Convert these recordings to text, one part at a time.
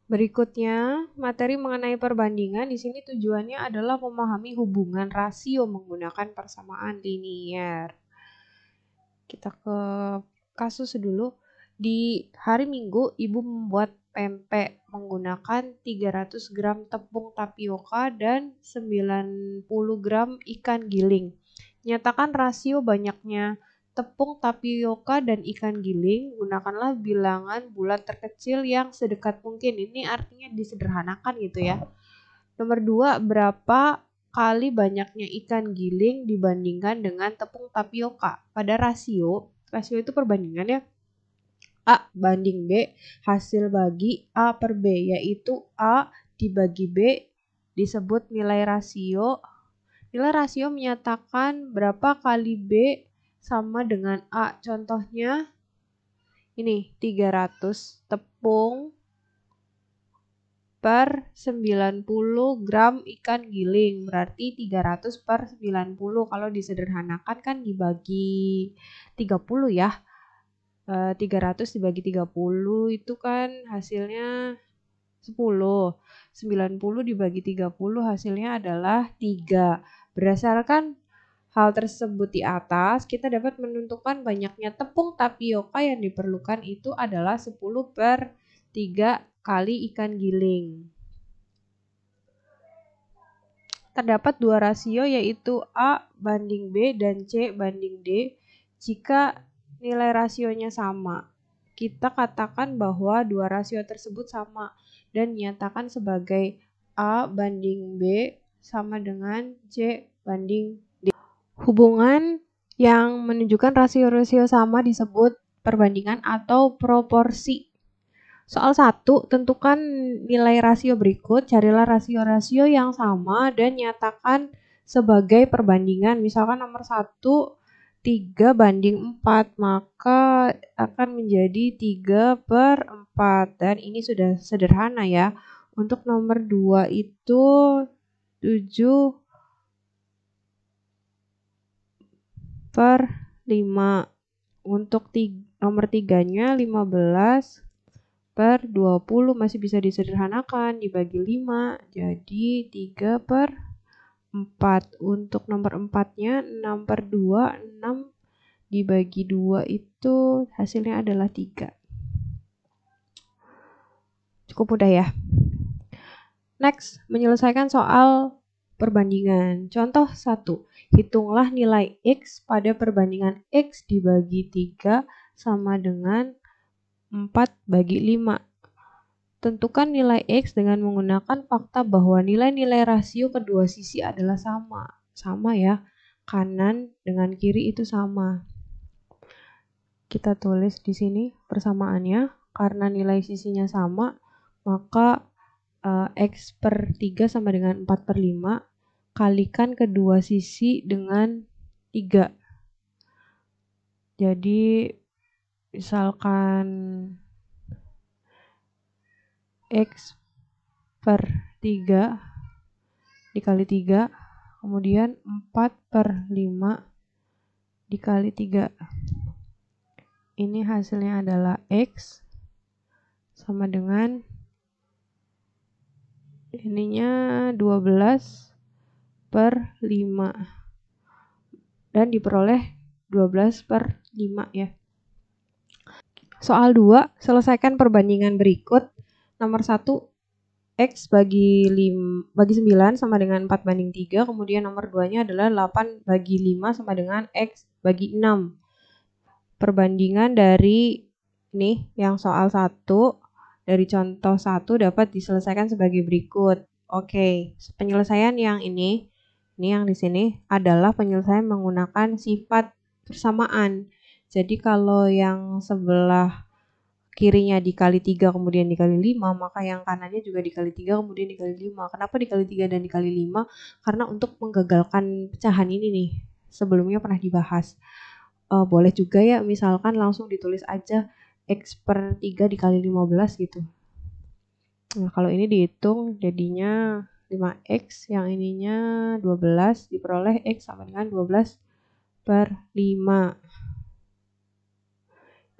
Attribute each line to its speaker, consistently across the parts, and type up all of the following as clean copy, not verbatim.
Speaker 1: Berikutnya, materi mengenai perbandingan di sini tujuannya adalah memahami hubungan rasio menggunakan persamaan linier. Kita ke kasus dulu. Di hari Minggu, Ibu membuat pempek menggunakan 300 gram tepung tapioka dan 90 gram ikan giling. Nyatakan rasio banyaknya tepung tapioka dan ikan giling. Gunakanlah bilangan bulat terkecil yang sedekat mungkin. Ini artinya disederhanakan gitu ya. Nomor 2, berapa kali banyaknya ikan giling dibandingkan dengan tepung tapioka? Pada rasio itu perbandingan ya. A banding B, hasil bagi A per B, yaitu A dibagi B disebut nilai rasio. Nilai rasio menyatakan berapa kali B sama dengan A. Contohnya ini 300 tepung per 90 gram ikan giling. Berarti 300 per 90. Kalau disederhanakan kan dibagi 30 ya. 300 dibagi 30 itu kan hasilnya 10. 90 dibagi 30 hasilnya adalah 3. Berdasarkan hal tersebut di atas, kita dapat menentukan banyaknya tepung tapioka yang diperlukan itu adalah 10 per 3 kali ikan giling. Terdapat dua rasio yaitu A banding B dan C banding D. Jika nilai rasionya sama, kita katakan bahwa dua rasio tersebut sama dan nyatakan sebagai A banding B sama dengan C banding D. Hubungan yang menunjukkan rasio-rasio sama disebut perbandingan atau proporsi. Soal 1, tentukan nilai rasio berikut, carilah rasio-rasio yang sama dan nyatakan sebagai perbandingan. Misalkan nomor 1, 3 banding 4, maka akan menjadi 3 per 4. Dan ini sudah sederhana ya. Untuk nomor 2 itu 7 per 5. Untuk nomor 3-nya 15 per 20 masih bisa disederhanakan, dibagi 5 jadi 3 per 4. Untuk nomor 4-nya 6 per 2, 6 dibagi 2 itu hasilnya adalah 3. Cukup mudah ya. Next, menyelesaikan soal perbandingan. Contoh 1. Hitunglah nilai X pada perbandingan X dibagi 3 sama dengan 4 bagi 5. Tentukan nilai X dengan menggunakan fakta bahwa nilai-nilai rasio kedua sisi adalah sama. Sama ya, kanan dengan kiri itu sama. Kita tulis di sini persamaannya. Karena nilai sisinya sama, maka X per 3 sama dengan 4 per 5. Kalikan kedua sisi dengan 3. Jadi misalkan X per 3 dikali 3, kemudian 4 per 5 dikali 3. Ini hasilnya adalah X sama dengan ininya 12 per 5. Dan diperoleh 12 per 5 ya. Soal 2, selesaikan perbandingan berikut. Nomor 1, X bagi 9 sama dengan 4 banding 3. Kemudian nomor 2-nya adalah 8 bagi 5 sama dengan X bagi 6. Perbandingan dari ini yang soal 1 dari contoh 1 dapat diselesaikan sebagai berikut. Oke, penyelesaian yang ini yang di sini adalah penyelesaian menggunakan sifat persamaan. Jadi kalau yang sebelah kirinya dikali 3 kemudian dikali 5, maka yang kanannya juga dikali 3 kemudian dikali 5. Kenapa dikali 3 dan dikali 5? Karena untuk menggagalkan pecahan ini nih, sebelumnya pernah dibahas. Boleh juga ya misalkan langsung ditulis aja X per 3 dikali 15 gitu. Nah kalau ini dihitung jadinya 5X, yang ininya 12, diperoleh X sama dengan 12 per 5.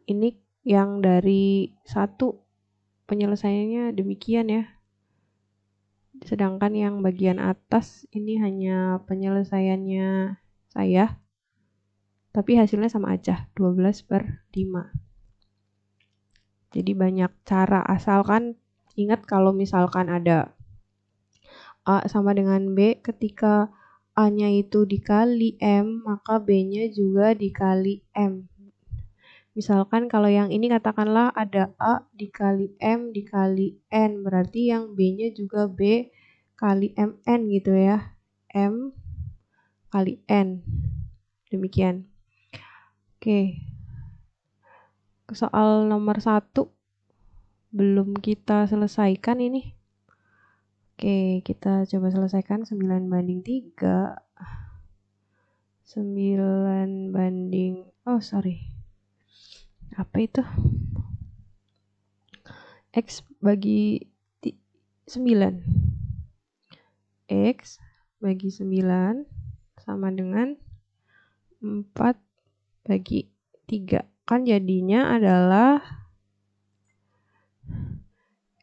Speaker 1: Ini yang dari 1 penyelesaiannya demikian ya. Sedangkan yang bagian atas ini hanya penyelesaiannya saya. Tapi hasilnya sama aja, 12/5. Jadi banyak cara, asalkan ingat kalau misalkan ada A sama dengan B, ketika A-nya itu dikali M, maka B-nya juga dikali M. Misalkan kalau yang ini katakanlah ada A dikali M dikali N, berarti yang B-nya juga B kali MN gitu ya. M kali N. Demikian. Oke. Soal nomor 1 belum kita selesaikan ini. Oke, kita coba selesaikan 9/3. 9 apa itu? X bagi 9. X bagi 9 sama dengan 4/3. Kan jadinya adalah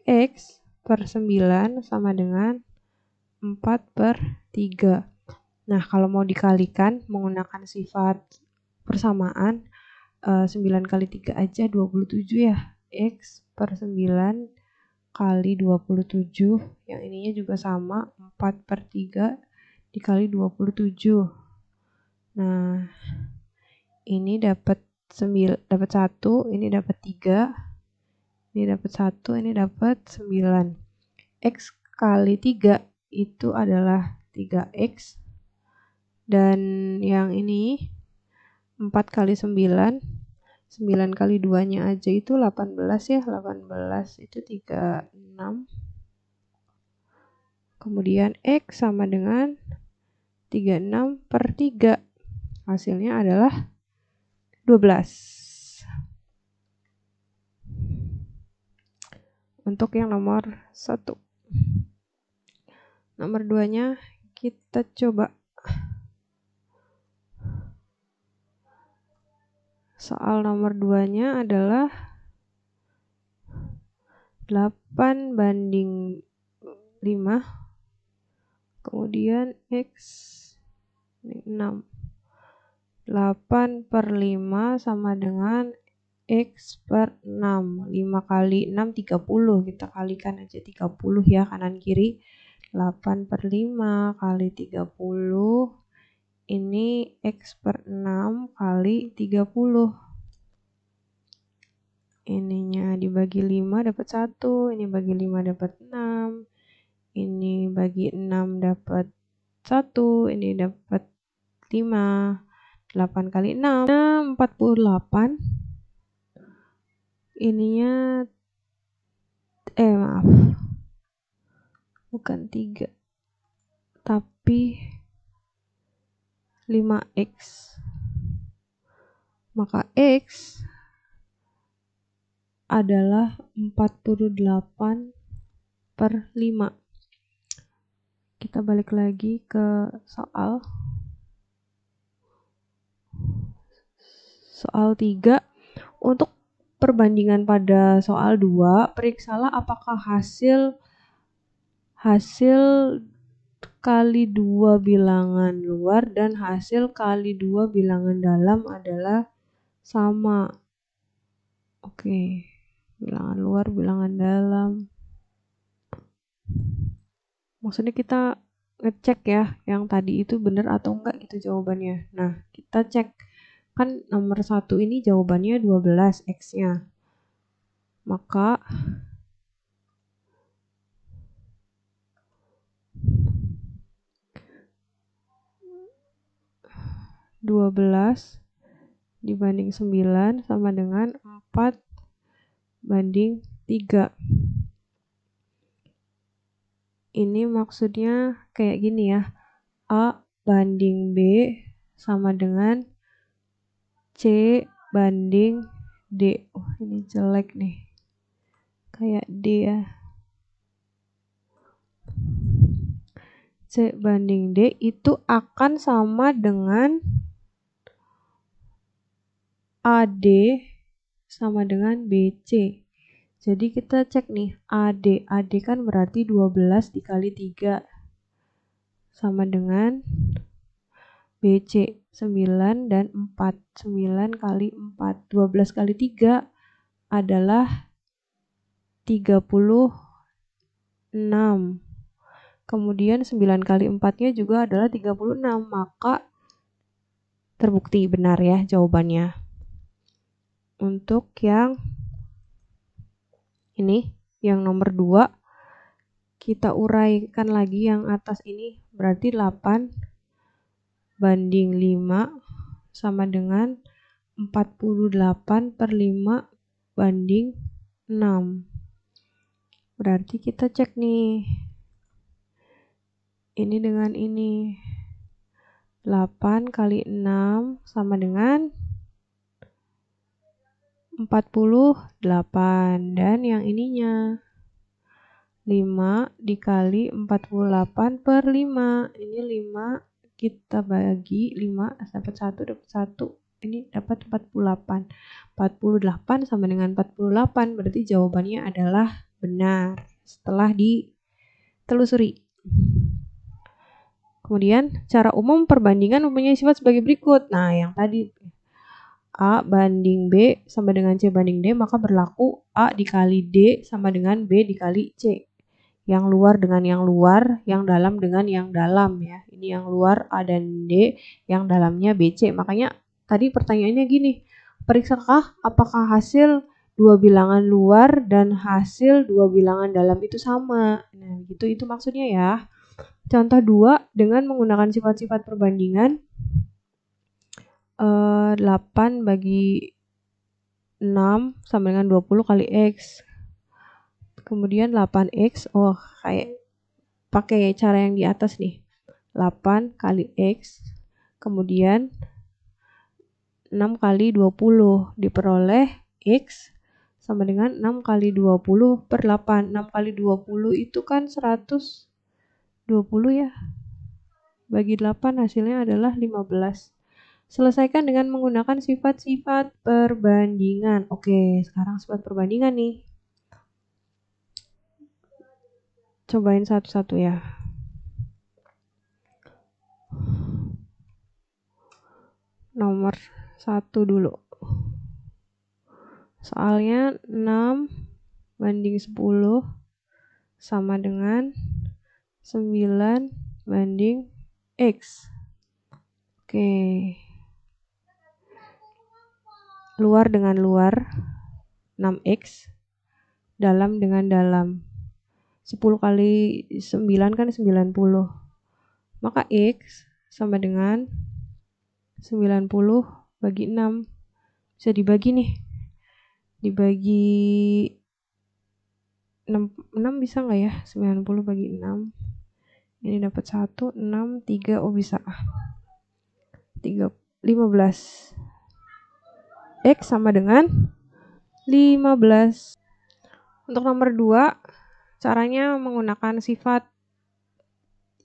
Speaker 1: X per 9 sama dengan 4/3. Nah, kalau mau dikalikan menggunakan sifat persamaan, 9 kali 3 aja 27 ya. X per 9 kali 27. Yang ininya juga sama, 4/3 dikali 27. Nah, ini dapat 1, ini dapat 3. Ini dapat 1, ini dapat 9. X kali 3 itu adalah 3X. Dan yang ini 4 kali 9. 9 kali 2-nya aja itu 18 ya. 18 itu 36. Kemudian X sama dengan 36/3. Hasilnya adalah 12. Untuk yang nomor 1. Nomor 2-nya kita coba. Soal nomor 2-nya adalah 8/5. Kemudian X 6. 8/5 sama dengan X per 6. 5 kali 6, 30. Kita kalikan aja 30 ya, kanan kiri. 8/5 kali 30. Ini X per 6 kali 30. Ininya dibagi 5 dapat 1. Ini bagi 5 dapat 6. Ini bagi 6 dapat 1. Ini dapat 5. 8 kali 6. 48. Ininya bukan 3. Tapi 5X. Maka X adalah 48/5. Kita balik lagi ke soal 3. Untuk perbandingan pada soal 2, periksalah apakah hasil kali 2 bilangan luar dan hasil kali 2 bilangan dalam adalah sama. Oke, bilangan luar, bilangan dalam. Maksudnya kita ngecek ya, yang tadi itu benar atau enggak itu jawabannya. Nah, kita cek. Kan nomor 1 ini jawabannya 12 X-nya. Maka 12 dibanding 9 sama dengan 4/3. Ini maksudnya kayak gini ya. A banding B sama dengan C banding D. Ini jelek nih. Kayak D ya. C banding D itu akan sama dengan AD sama dengan BC. Jadi kita cek nih, AD. AD kan berarti 12 dikali 3 sama dengan BC 9 dan 4. 9 kali 4. 12 kali 3 adalah 36. Kemudian 9 kali 4-nya juga adalah 36. Maka terbukti benar ya jawabannya. Untuk yang ini, yang nomor 2, kita uraikan lagi yang atas ini. Berarti 8 banding 5 sama dengan 48 per 5 banding 6. Berarti kita cek nih. Ini dengan ini. 8 kali 6 sama dengan 48. Dan yang ininya 5 dikali 48 per 5. Ini 5 kita bagi 5 dapat 1 dapat 1. Ini dapat 48. 48 sama dengan 48 berarti jawabannya adalah benar setelah ditelusuri. Kemudian cara umum perbandingan mempunyai sifat sebagai berikut. Nah, yang tadi A banding B sama dengan C banding D, maka berlaku A dikali D sama dengan B dikali C. Yang luar dengan yang luar, yang dalam dengan yang dalam ya. Ini yang luar A dan D, yang dalamnya BC. Makanya tadi pertanyaannya gini, periksakah apakah hasil dua bilangan luar dan hasil dua bilangan dalam itu sama. Nah, gitu itu maksudnya ya. Contoh 2 dengan menggunakan sifat-sifat perbandingan. 8 bagi 6 sama dengan 20 kali X. Kemudian 8X, kayak pakai cara yang di atas nih. 8 kali X, kemudian 6 kali 20 diperoleh X sama dengan 6 kali 20 per 8. 6 kali 20 itu kan 120 ya. Bagi 8 hasilnya adalah 15. Selesaikan dengan menggunakan sifat-sifat perbandingan. Oke, sekarang sifat perbandingan nih. Cobain satu-satu ya. Nomor 1 dulu. Soalnya 6 banding 10 sama dengan 9 banding X. Oke. Luar dengan luar 6X, dalam dengan dalam 10 kali 9 kan 90, maka X sama dengan 90 bagi 6, bisa dibagi nih, dibagi 6 bisa nggak ya, 90 bagi 6, ini dapat 1, 6, 3, bisa 3, 15. X sama dengan 15. Untuk nomor 2, caranya menggunakan sifat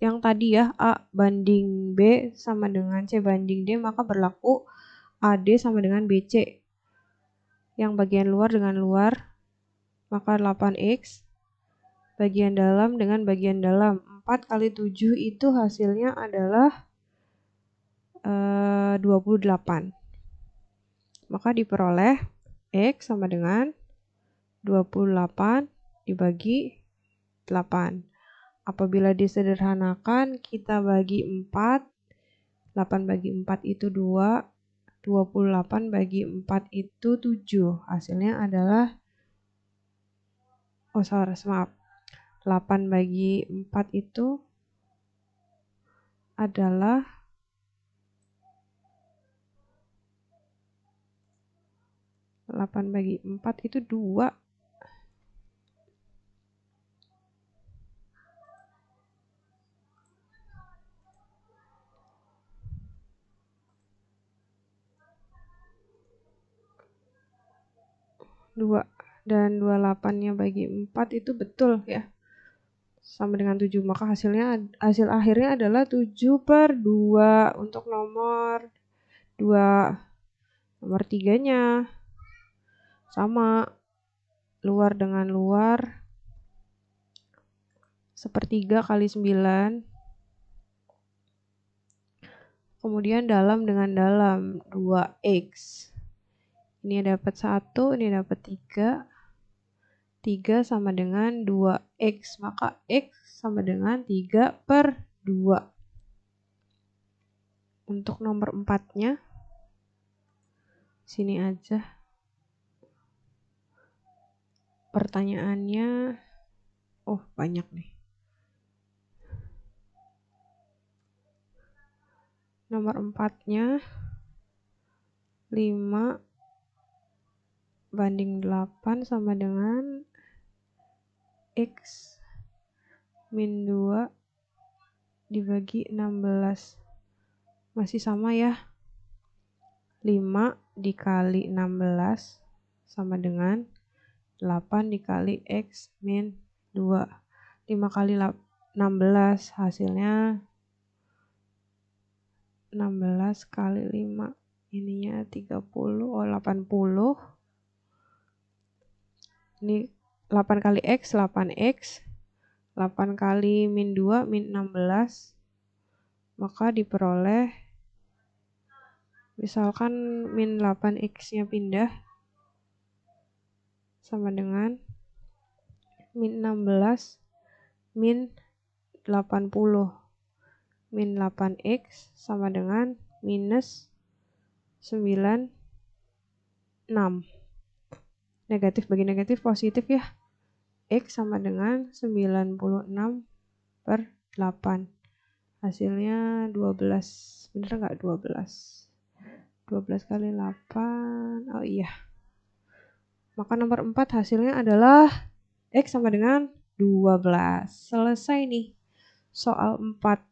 Speaker 1: yang tadi ya, A banding B sama dengan C banding D, maka berlaku AD sama dengan BC. Yang bagian luar dengan luar, maka 8X. Bagian dalam dengan bagian dalam. 4 kali 7 itu hasilnya adalah 28. Maka diperoleh X sama dengan 28 dibagi 8. Apabila disederhanakan, kita bagi 4. 8 bagi 4 itu 2. 28 bagi 4 itu 7. Hasilnya adalah, 8 bagi 4 itu adalah 8 bagi 4 itu 2. Dan 28-nya bagi 4 itu betul ya. Sama dengan 7. Maka hasil akhirnya adalah 7/2 untuk nomor 2. Nomor 3-nya sama luar dengan luar, sepertiga kali 9. Kemudian dalam dengan dalam, 2x. Ini dapat 1, ini dapat 3. 3 sama dengan 2x, maka x sama dengan 3/2. Untuk nomor 4-nya, sini aja. Pertanyaannya, banyak nih. Nomor 4-nya 5 banding 8 sama dengan x min 2 dibagi 16. Masih sama ya. 5 dikali 16 sama dengan 8 dikali x min 2. 5 kali 16 hasilnya 16 kali 5, ininya 30, 80. Ini 8 kali x, 8x. 8 kali min 2, min 16. Maka diperoleh, misalkan min 8x-nya pindah, sama dengan min 16 min 80. Min 8x sama dengan minus 96. Negatif bagi negatif positif ya. X sama dengan 96/8. Hasilnya 12. Bener nggak 12? 12 kali 8. Oh iya. Maka nomor 4 hasilnya adalah X sama dengan 12. Selesai nih soal 4.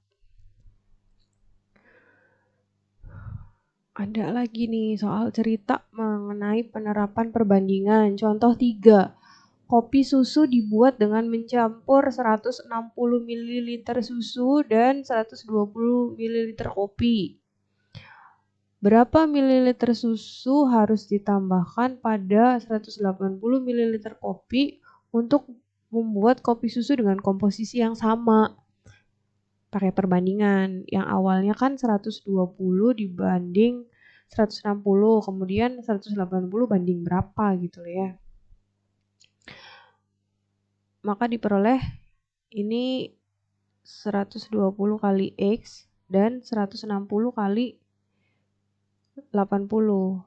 Speaker 1: Ada lagi nih soal cerita mengenai penerapan perbandingan. Contoh 3. Kopi susu dibuat dengan mencampur 160 ml susu dan 120 ml kopi. Berapa mililiter susu harus ditambahkan pada 180 ml kopi untuk membuat kopi susu dengan komposisi yang sama? Pakai perbandingan. Yang awalnya kan 120 dibanding 160, kemudian 180 banding berapa gitu ya. Maka diperoleh ini 120 kali X dan 160 kali 80.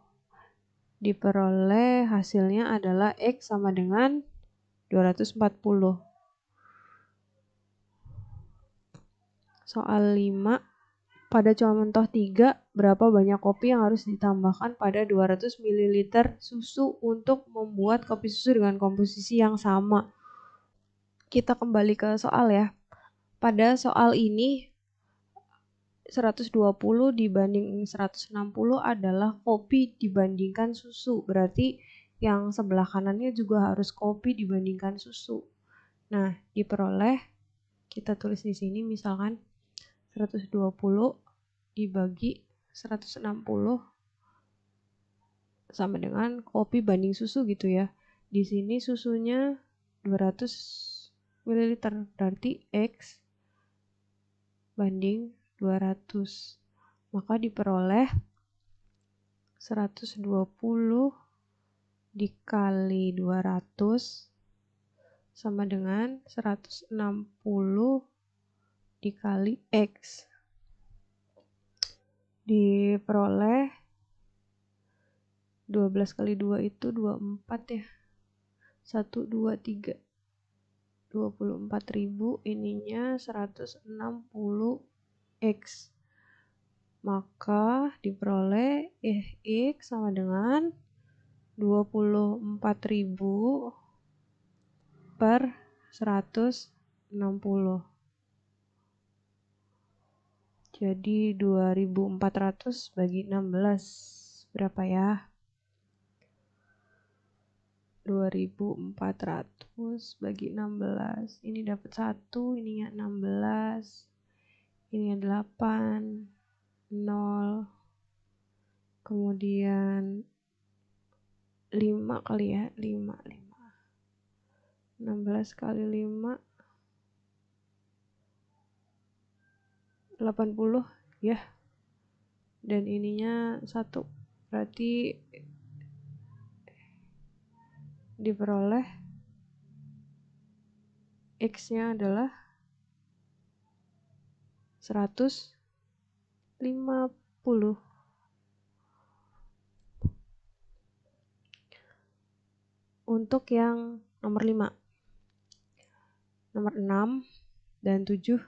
Speaker 1: Diperoleh hasilnya adalah X sama dengan 240. Soal 5. Pada contoh 3, berapa banyak kopi yang harus ditambahkan pada 200 ml susu untuk membuat kopi susu dengan komposisi yang sama? Kita kembali ke soal ya. Pada soal ini 120 dibanding 160 adalah kopi dibandingkan susu. Berarti yang sebelah kanannya juga harus kopi dibandingkan susu. Nah, diperoleh, kita tulis di sini misalkan 120 dibagi 160 sama dengan kopi banding susu gitu ya. Di sini susunya 200 ml, berarti X banding 200. Maka diperoleh 120 dikali 200 sama dengan 160 dikali X. Diperoleh 12 kali 2 itu 24 ya. 1, 2, 3. 24.000, ininya 160X. Maka diperoleh X sama dengan 24.000 per 160. Jadi 2400 bagi 16 berapa ya? 2400 bagi 16. Ini dapat 1, ininya 16. Ini 8, 0. Kemudian 5 kali ya, 5. 16 kali 5 80 ya. Dan ininya 1. Berarti diperoleh X-nya adalah 150. Untuk yang nomor 5. Nomor 6 dan 7.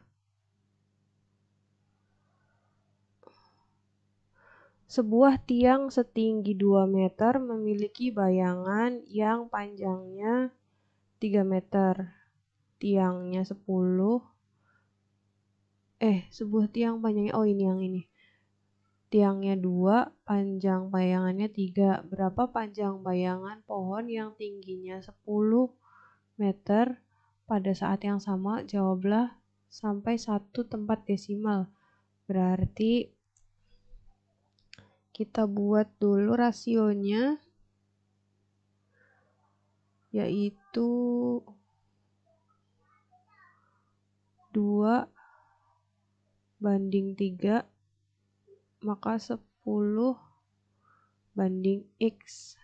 Speaker 1: Sebuah tiang setinggi 2 meter memiliki bayangan yang panjangnya 3 meter. Tiangnya 10. Sebuah tiang panjangnya, ini yang ini. Tiangnya 2, panjang bayangannya 3. Berapa panjang bayangan pohon yang tingginya 10 meter pada saat yang sama? Jawablah sampai 1 tempat desimal. Berarti kita buat dulu rasionya, yaitu 2 banding 3, maka 10 banding X.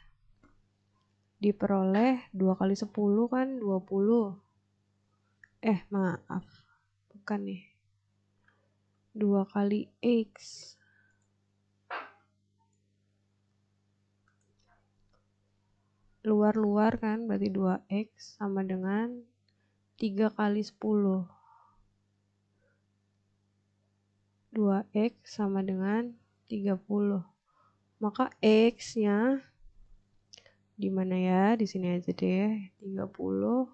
Speaker 1: Diperoleh 2 kali 10 kan 20. Maaf, bukan nih. 2 kali X. Luar-luar kan, berarti 2X sama dengan 3 kali 10. 2X sama dengan 30. Maka X-nya di mana ya? Di sini aja deh. 30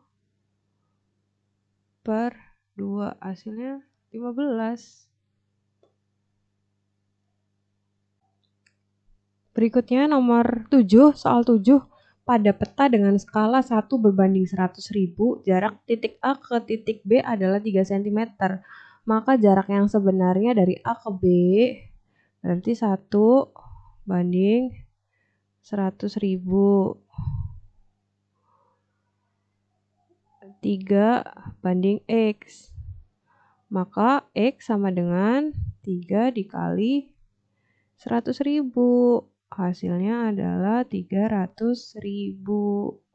Speaker 1: per 2, hasilnya 15. Berikutnya nomor 7, soal 7. Pada peta dengan skala 1 berbanding 100.000, jarak titik A ke titik B adalah 3 cm. Maka jarak yang sebenarnya dari A ke B berarti 1 banding 100.000. 3 banding X. Maka X sama dengan 3 dikali 100.000. Hasilnya adalah 300.000.